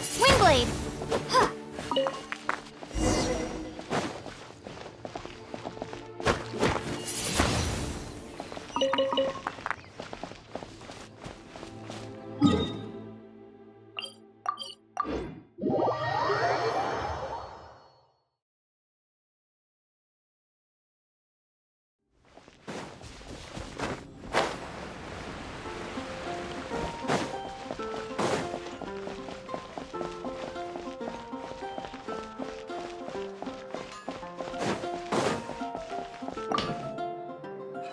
Swing blade. Huh.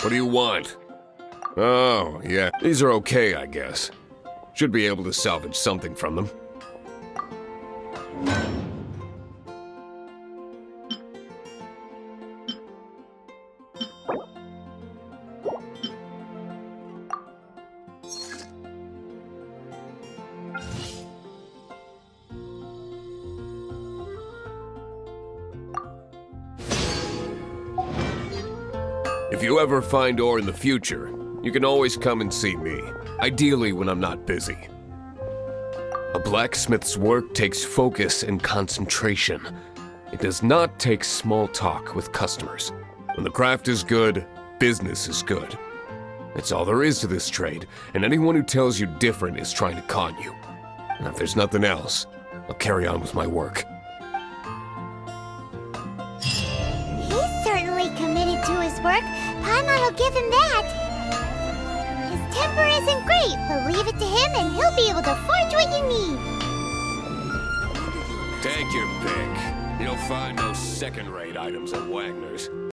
What do you want? Oh, yeah. These are okay, I guess. Should be able to salvage something from them. If you ever find ore in the future, you can always come and see me, ideally when I'm not busy. A blacksmith's work takes focus and concentration. It does not take small talk with customers. When the craft is good, business is good. That's all there is to this trade, and anyone who tells you different is trying to con you. And if there's nothing else, I'll carry on with my work. He's certainly committed to his work. Paimon will give him that. His temper isn't great, but leave it to him and he'll be able to forge what you need. Take your pick. You'll find no second-rate items at Wagner's.